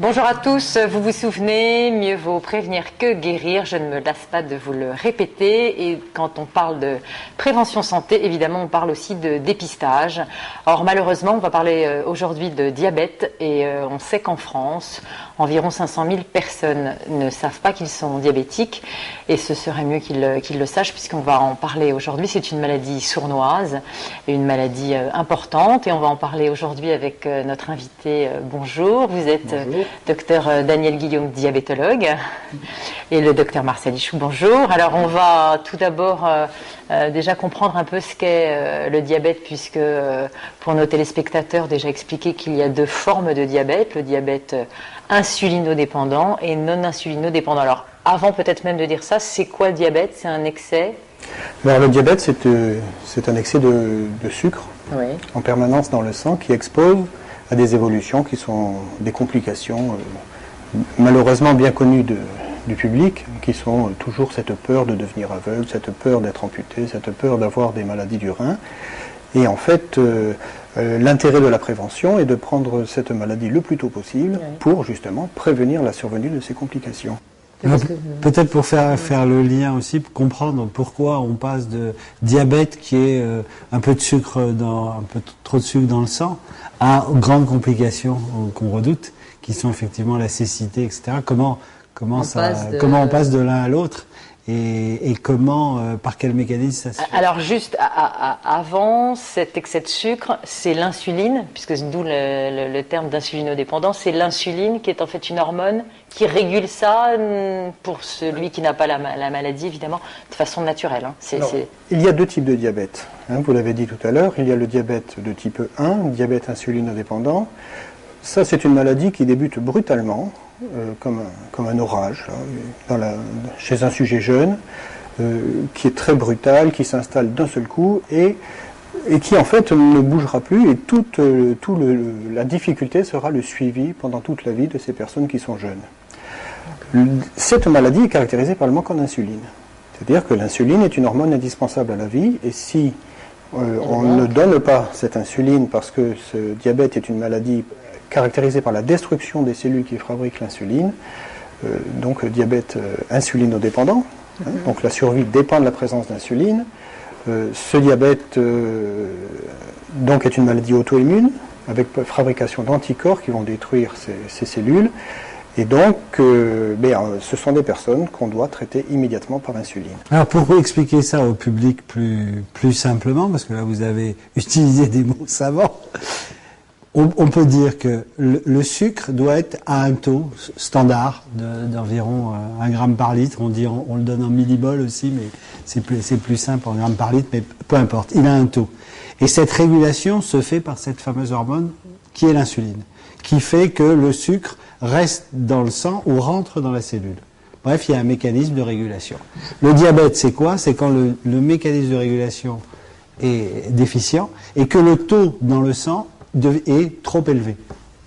Bonjour à tous, vous vous souvenez, mieux vaut prévenir que guérir, je ne me lasse pas de vous le répéter, et quand on parle de prévention santé, évidemment on parle aussi de dépistage. Or malheureusement on va parler aujourd'hui de diabète, et on sait qu'en France, environ 500 000 personnes ne savent pas qu'ils sont diabétiques, et ce serait mieux qu'ils le sachent puisqu'on va en parler aujourd'hui. C'est une maladie sournoise, une maladie importante, et on va en parler aujourd'hui avec notre invité. Bonjour, vous êtes... Bonjour. Docteur Daniel Guillaume, diabétologue, et le docteur Marcel Ichou, bonjour. Alors on va tout d'abord déjà comprendre un peu ce qu'est le diabète, puisque pour nos téléspectateurs, déjà expliquer qu'il y a deux formes de diabète, le diabète insulinodépendant et non insulinodépendant. Alors avant peut-être même de dire ça, c'est quoi le diabète? C'est un excès? Alors le diabète, c'est un excès de sucre en permanence dans le sang qui expose à des évolutions qui sont des complications malheureusement bien connues du public, qui sont toujours cette peur de devenir aveugle, cette peur d'être amputé, cette peur d'avoir des maladies du rein. Et en fait, l'intérêt de la prévention est de prendre cette maladie le plus tôt possible pour justement prévenir la survenue de ces complications. Peut-être pour faire le lien aussi, pour comprendre pourquoi on passe de diabète qui est un peu trop de sucre dans le sang à grandes complications qu'on redoute, qui sont effectivement la cécité, etc. Comment on passe de l'un à l'autre et comment, par quel mécanisme ça se fait? Alors juste avant cet excès de sucre, c'est l'insuline, puisque d'où le terme d'insulinodépendance, c'est l'insuline qui est en fait une hormone qui régule ça pour celui qui n'a pas la maladie, évidemment, de façon naturelle. Il y a deux types de diabète. Vous l'avez dit tout à l'heure, il y a le diabète de type 1, diabète insulinodépendant. Ça, c'est une maladie qui débute brutalement, comme un orage, chez un sujet jeune, qui est très brutal, qui s'installe d'un seul coup et qui en fait ne bougera plus, et toute la difficulté sera le suivi pendant toute la vie de ces personnes qui sont jeunes. Cette maladie est caractérisée par le manque en insuline. C'est-à-dire que l'insuline est une hormone indispensable à la vie, et si on ne donne pas cette insuline parce que ce diabète est une maladie caractérisée par la destruction des cellules qui fabriquent l'insuline, donc diabète insulinodépendant, donc la survie dépend de la présence d'insuline. Ce diabète donc est une maladie auto-immune avec fabrication d'anticorps qui vont détruire ces cellules, et donc ce sont des personnes qu'on doit traiter immédiatement par insuline. Alors pour expliquer ça au public plus simplement, parce que là vous avez utilisé des mots savants, on peut dire que le sucre doit être à un taux standard d'environ 1 gramme par litre. On le donne en millimoles aussi, mais c'est plus simple en grammes par litre, mais peu importe, il a un taux. Et cette régulation se fait par cette fameuse hormone qui est l'insuline, qui fait que le sucre reste dans le sang ou rentre dans la cellule. Bref, il y a un mécanisme de régulation. Le diabète, c'est quoi? C'est quand le mécanisme de régulation est déficient et que le taux dans le sang est trop élevé,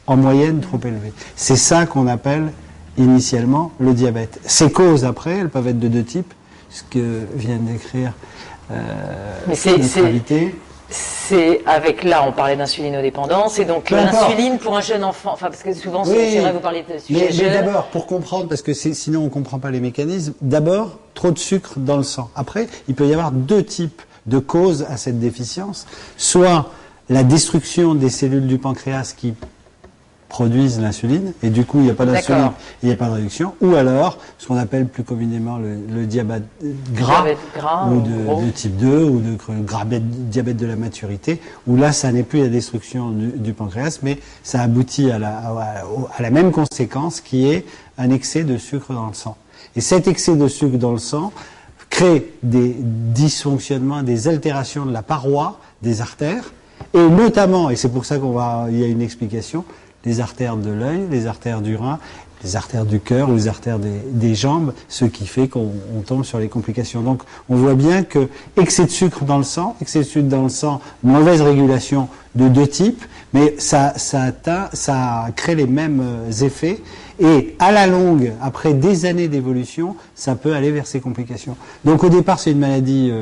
en moyenne trop élevé. C'est ça qu'on appelle initialement le diabète. Ces causes après, elles peuvent être de deux types, ce que vient d'écrire notre invité. C'est avec, là on parlait d'insulinodépendance, et donc l'insuline pour un jeune enfant, enfin parce que souvent c'est vrai, vous parlez de sujet jeune. Mais d'abord, pour comprendre, parce que sinon on ne comprend pas les mécanismes, d'abord, trop de sucre dans le sang. Après, il peut y avoir deux types de causes à cette déficience, soit la destruction des cellules du pancréas qui produisent l'insuline, et du coup il n'y a pas d'insuline, il n'y a pas de réduction, ou alors ce qu'on appelle plus communément le diabète gras ou de type 2, ou de diabète de la maturité, où là ça n'est plus la destruction du pancréas, mais ça aboutit à la même conséquence qui est un excès de sucre dans le sang. Et cet excès de sucre dans le sang crée des dysfonctionnements, des altérations de la paroi des artères, et notamment, et c'est pour ça il y a une explication, les artères de l'œil, les artères du rein, les artères du cœur, les artères des jambes, ce qui fait qu'on tombe sur les complications. Donc on voit bien que excès de sucre dans le sang, mauvaise régulation de deux types, mais ça crée les mêmes effets, et à la longue, après des années d'évolution, ça peut aller vers ces complications. Donc au départ c'est une maladie,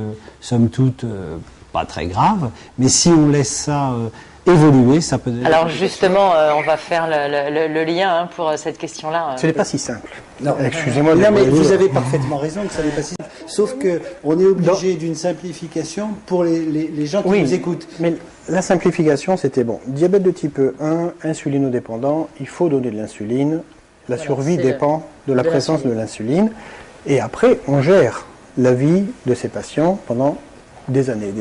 somme toute, pas très grave, mais si on laisse ça évoluer, ça peut... Alors justement, on va faire le lien pour cette question-là. Ce n'est pas si simple. Non, excusez-moi. Non, mais vous avez parfaitement raison que ça n'est pas si simple. Sauf qu'on est obligé d'une simplification pour les gens qui nous écoutent. Mais la simplification, c'était bon. Diabète de type 1, insulinodépendant, il faut donner de l'insuline. La survie dépend de la présence de l'insuline. Et après, on gère la vie de ces patients pendant des années.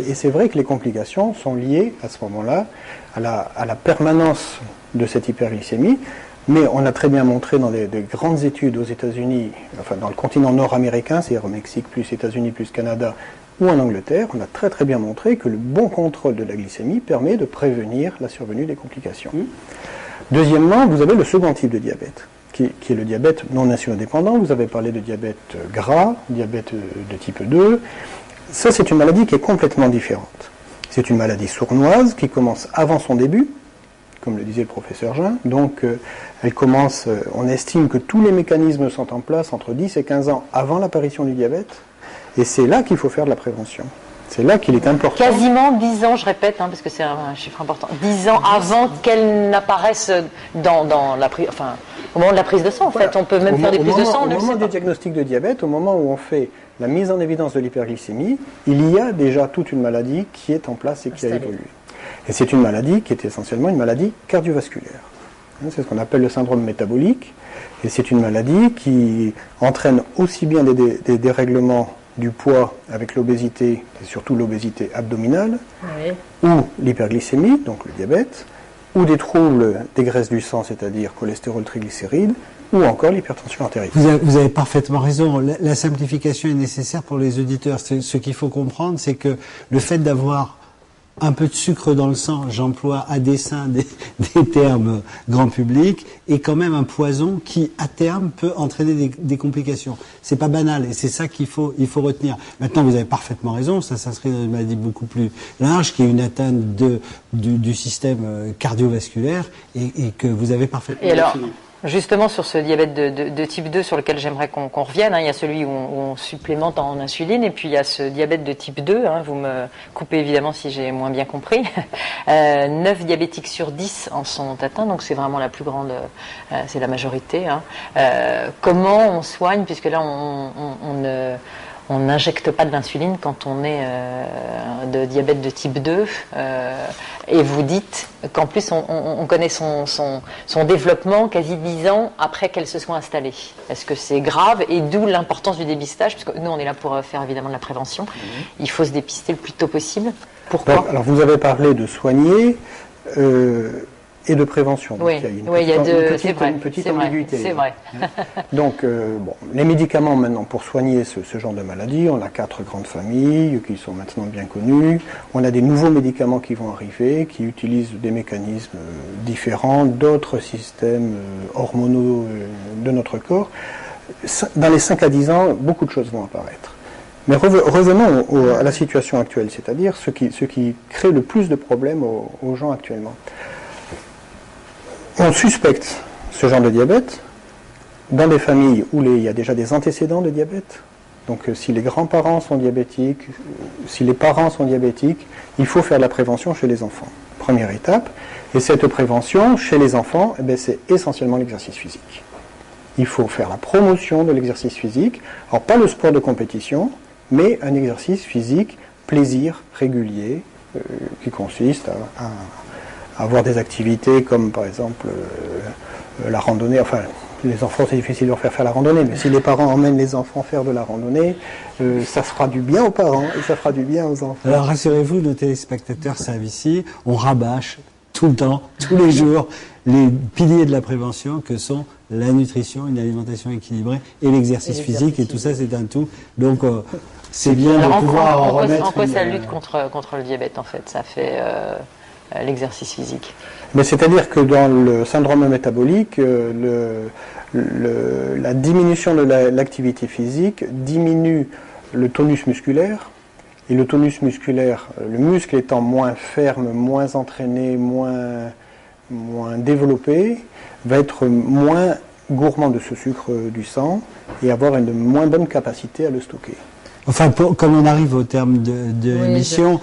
Et c'est vrai que les complications sont liées à ce moment-là à la permanence de cette hyperglycémie. Mais on a très bien montré dans des grandes études aux États-Unis, enfin dans le continent nord-américain, c'est-à-dire au Mexique plus États-Unis plus Canada, ou en Angleterre, on a très très bien montré que le bon contrôle de la glycémie permet de prévenir la survenue des complications. Deuxièmement, vous avez le second type de diabète, qui est le diabète non insulino-dépendant. Vous avez parlé de diabète gras, diabète de type 2. Ça, c'est une maladie qui est complètement différente. C'est une maladie sournoise qui commence avant son début, comme le disait le professeur Jean. Donc, elle commence, on estime que tous les mécanismes sont en place entre 10 et 15 ans avant l'apparition du diabète. Et c'est là qu'il faut faire de la prévention. C'est là qu'il est important. Quasiment 10 ans, je répète, parce que c'est un chiffre important. 10 ans avant qu'elle n'apparaisse au moment de la prise de sang, en fait. On peut même faire des prises de sang. Au moment du diagnostic de diabète, au moment où on fait la mise en évidence de l'hyperglycémie, il y a déjà toute une maladie qui est en place et qui a évolué. Et c'est une maladie qui est essentiellement une maladie cardiovasculaire. C'est ce qu'on appelle le syndrome métabolique. Et c'est une maladie qui entraîne aussi bien des dérèglements du poids avec l'obésité, et surtout l'obésité abdominale, ou l'hyperglycémie, donc le diabète, ou des troubles des graisses du sang, c'est-à-dire cholestérol, triglycérides, ou encore l'hypertension artérielle. Vous avez parfaitement raison. La simplification est nécessaire pour les auditeurs. Ce qu'il faut comprendre, c'est que le fait d'avoir un peu de sucre dans le sang, j'emploie à dessein des termes grand public, est quand même un poison qui, à terme, peut entraîner des complications. C'est pas banal, et c'est ça qu'il faut retenir. Maintenant, vous avez parfaitement raison, ça s'inscrit dans une maladie beaucoup plus large, qui est une atteinte du système cardiovasculaire, et que vous avez parfaitement défini. Justement, sur ce diabète de type 2 sur lequel j'aimerais qu'on revienne, il y a celui où on supplémente en insuline, et puis il y a ce diabète de type 2, vous me coupez évidemment si j'ai moins bien compris. 9 diabétiques sur 10 en sont atteints, donc c'est vraiment la plus grande, c'est la majorité. Comment on soigne, puisque là on n'injecte pas de l'insuline quand on est de diabète de type 2, et vous dites qu'en plus on connaît son développement quasi 10 ans après qu'elle se soit installée. Est-ce que c'est grave, et d'où l'importance du dépistage, puisque nous on est là pour faire évidemment de la prévention. Il faut se dépister le plus tôt possible. Pourquoi ? Alors vous avez parlé de soigner et de prévention. Donc, il y a une petite ambiguïté. C'est vrai. Donc, les médicaments maintenant pour soigner ce genre de maladie, on a 4 grandes familles qui sont maintenant bien connues. On a des nouveaux médicaments qui vont arriver, qui utilisent des mécanismes différents, d'autres systèmes hormonaux de notre corps. Dans les 5 à 10 ans, beaucoup de choses vont apparaître. Mais revenons à la situation actuelle, c'est-à-dire ce qui crée le plus de problèmes aux gens actuellement. On suspecte ce genre de diabète dans des familles où il y a déjà des antécédents de diabète. Donc si les grands-parents sont diabétiques, si les parents sont diabétiques, il faut faire de la prévention chez les enfants. Première étape. Et cette prévention chez les enfants, c'est essentiellement l'exercice physique. Il faut faire la promotion de l'exercice physique. Alors pas le sport de compétition, mais un exercice physique, plaisir, régulier, qui consiste à avoir des activités comme par exemple la randonnée. Enfin, les enfants, c'est difficile de leur faire la randonnée, mais si les parents emmènent les enfants faire de la randonnée, ça fera du bien aux parents et ça fera du bien aux enfants. Alors rassurez-vous, nos téléspectateurs savent ici, on rabâche tout le temps, tous les jours, les piliers de la prévention que sont la nutrition, une alimentation équilibrée et l'exercice physique, et tout ça c'est un tout. Donc c'est bien de pouvoir en remettre. En quoi ça lutte contre le diabète en fait? Ça fait l'exercice physique. Mais c'est-à-dire que dans le syndrome métabolique, la diminution de l'activité physique diminue le tonus musculaire. Et le tonus musculaire, le muscle étant moins ferme, moins entraîné, moins développé, va être moins gourmand de ce sucre du sang et avoir une moins bonne capacité à le stocker. Enfin, comme on arrive au terme de l'émission,